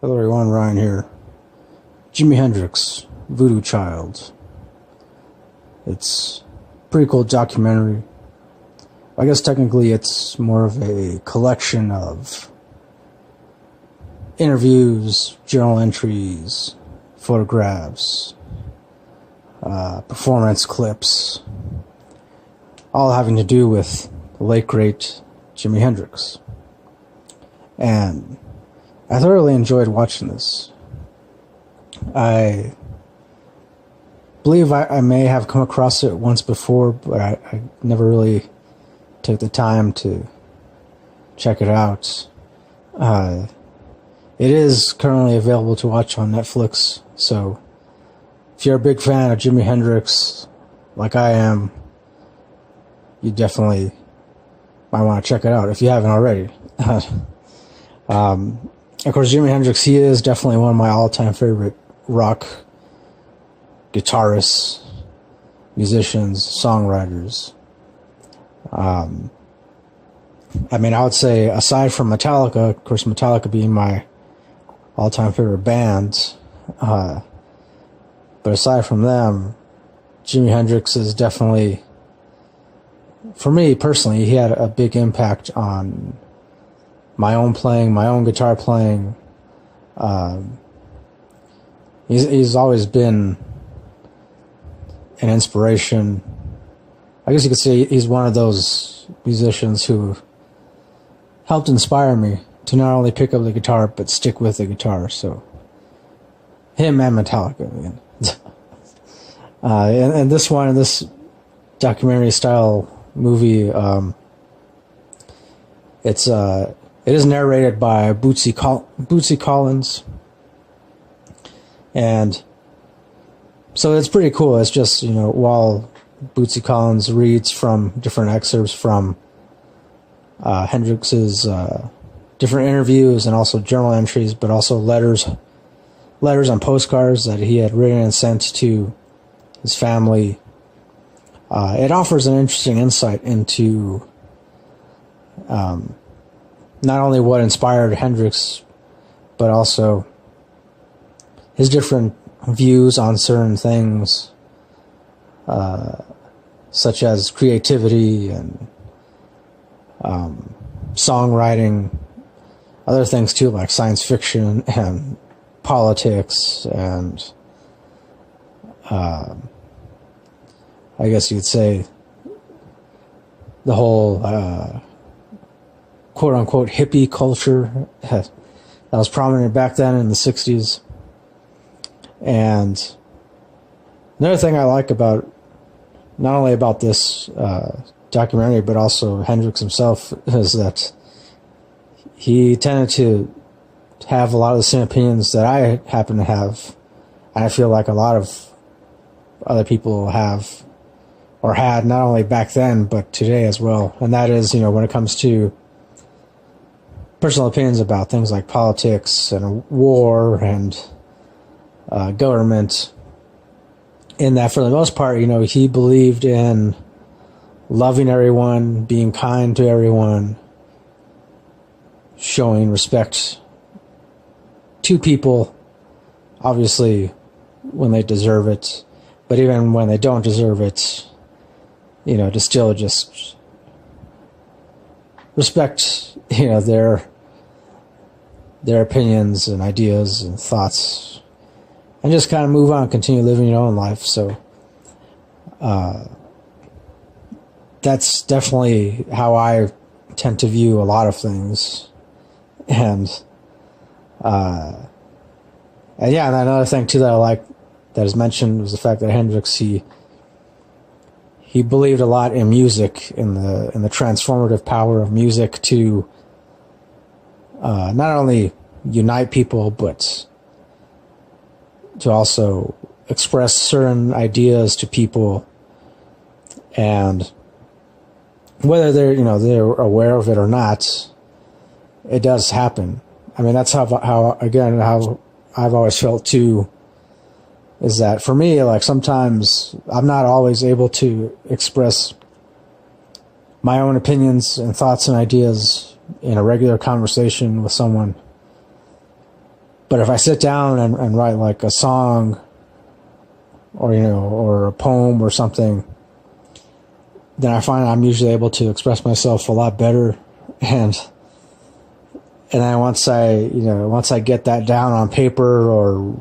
Hello everyone, Ryan here. Jimi Hendrix, Voodoo Child. It's a pretty cool documentary. I guess technically it's more of a collection of interviews, journal entries, photographs, performance clips, all having to do with the late great Jimi Hendrix. And I thoroughly enjoyed watching this. I believe I may have come across it once before, but I never really took the time to check it out. It is currently available to watch on Netflix, so if you're a big fan of Jimi Hendrix, like I am, you definitely might want to check it out if you haven't already. Of course, Jimi Hendrix, he is definitely one of my all-time favorite rock guitarists, musicians, songwriters. I would say, aside from Metallica, of course, Metallica being my all-time favorite band, but aside from them, Jimi Hendrix is definitely, for me personally, he had a big impact on my own playing, my own guitar playing. He's always been an inspiration. I guess you could say he's one of those musicians who helped inspire me to not only pick up the guitar, but stick with the guitar. So, him and Metallica, man. And this one, this documentary style movie, it is narrated by Bootsy Collins, and so it's pretty cool. It's just, while Bootsy Collins reads from different excerpts from Hendrix's different interviews and also journal entries, but also letters on postcards that he had written and sent to his family. It offers an interesting insight into not only what inspired Hendrix, but also his different views on certain things, such as creativity and songwriting, other things too, like science fiction and politics, and I guess you'd say the whole quote-unquote hippie culture that was prominent back then in the 60s. And another thing I like about, not only about this documentary, but also Hendrix himself, is that he tended to have a lot of the same opinions that I happen to have, and I feel like a lot of other people have, or had, not only back then, but today as well. And that is, when it comes to personal opinions about things like politics and war and government, in that for the most part, he believed in loving everyone, being kind to everyone, showing respect to people, obviously when they deserve it, but even when they don't deserve it, to still just respect, their opinions and ideas and thoughts, and just kind of move on, continue living your own life. So that's definitely how I tend to view a lot of things. And yeah, and another thing too that I like that is mentioned was the fact that Hendrix, he believed a lot in music, in the transformative power of music to not only unite people, but to also express certain ideas to people, and whether they're aware of it or not, it does happen. That's how I've always felt too, is that for me, like, sometimes I'm not always able to express my own opinions and thoughts and ideas in a regular conversation with someone. But if I sit down and write like a song or, or a poem or something, then I find I'm usually able to express myself a lot better. And then once I get that down on paper or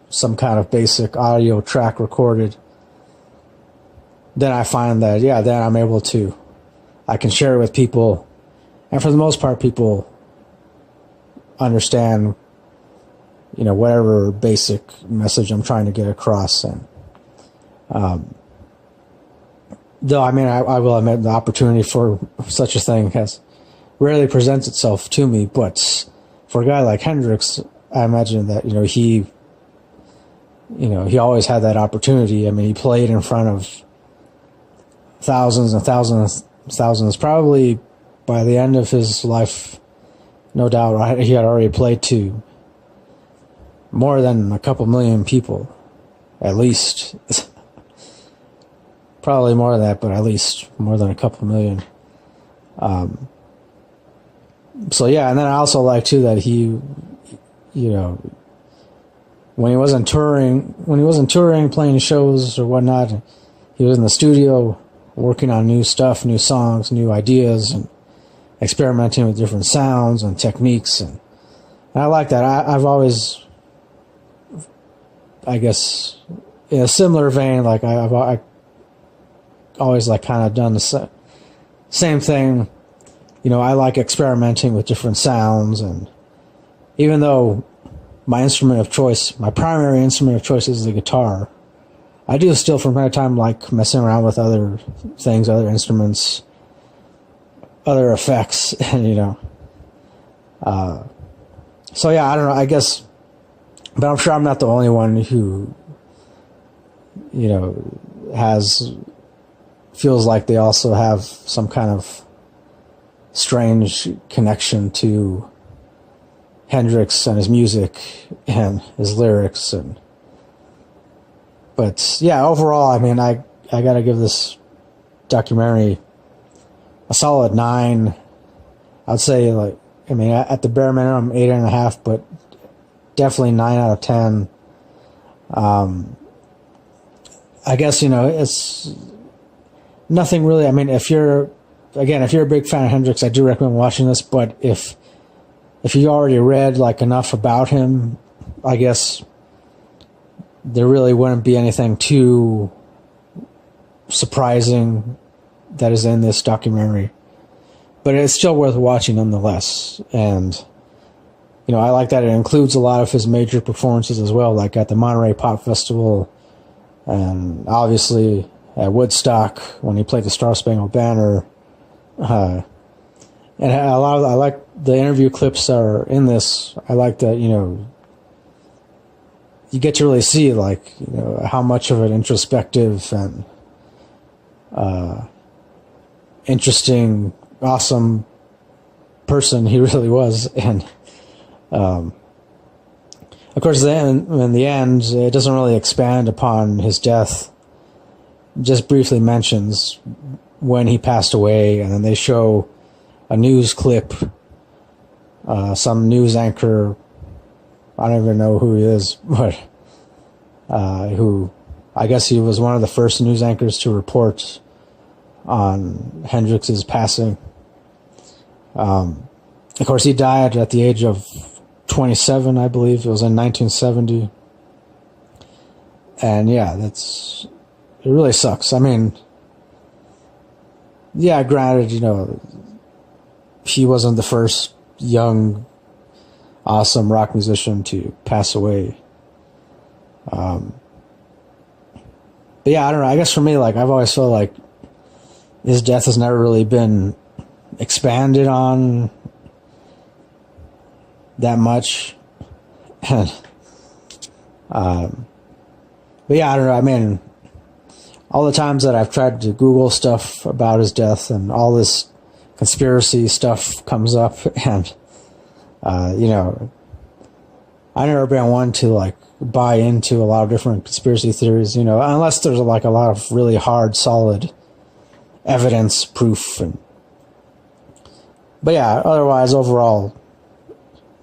some kind of basic audio track recorded, then I find that, then I'm able to, I can share it with people. And for the most part, people understand, whatever basic message I'm trying to get across. And, though, I mean, I will admit the opportunity for such a thing rarely presents itself to me, but for a guy like Hendrix, I imagine that, he always had that opportunity. I mean, he played in front of thousands and thousands, probably by the end of his life, no doubt, he had already played to more than a couple million people, at least. Probably more than that, but at least more than a couple million. So yeah, and then I also like too that he, when he wasn't touring, playing shows or whatnot, he was in the studio working on new stuff, new songs, new ideas, and experimenting with different sounds and techniques. And I like that. I've always, I guess, in a similar vein, like I always like kind of done the same thing. I like experimenting with different sounds, and even though my primary instrument of choice is the guitar, I do still from time to time like messing around with other things, other instruments, other effects, and so yeah, I don't know, I guess, but I'm sure I'm not the only one who, feels like they also have some kind of strange connection to Hendrix and his music and his lyrics. But yeah, overall, I mean, I gotta give this documentary a solid 9. I'd say, like, I mean, at the bare minimum, 8.5, but definitely 9 out of 10. I guess, it's nothing really. I mean, if you're a big fan of Hendrix, I do recommend watching this. But if you already read like enough about him, I guess there really wouldn't be anything too surprising that is in this documentary. But it's still worth watching nonetheless. And I like that it includes a lot of his major performances as well, like at the Monterey Pop Festival, and obviously at Woodstock when he played the Star Spangled Banner. And I like the interview clips that are in this. I like that, you get to really see, like, how much of an introspective and interesting, awesome person he really was. And of course, then in the end, it doesn't really expand upon his death. Just briefly mentions when he passed away, and then they show a news clip, some news anchor, I don't even know who he is, but who, I guess he was one of the first news anchors to report on Hendrix's passing. Of course, he died at the age of 27, I believe. It was in 1970. And yeah, it really sucks. I mean, yeah, granted, he wasn't the first young, awesome rock musician to pass away. But yeah, I don't know. I guess for me, like, I've always felt like his death has never really been expanded on that much. But yeah, I don't know. I mean, all the times that I've tried to Google stuff about his death and all this conspiracy stuff comes up, and I've never been one to like buy into a lot of different conspiracy theories, unless there's like a lot of really hard, solid evidence, proof, but yeah, otherwise, overall,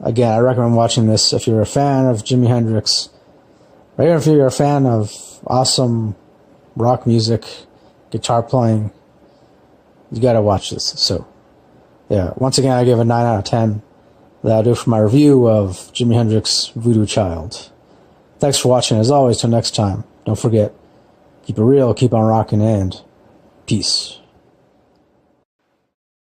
Again, I recommend watching this if you're a fan of Jimi Hendrix, or even if you're a fan of awesome rock music, guitar playing. You gotta watch this. So, yeah, once again, I give a 9 out of 10. That'll do for my review of Jimi Hendrix Voodoo Child. Thanks for watching. As always, till next time, don't forget, keep it real, keep on rocking, and peace.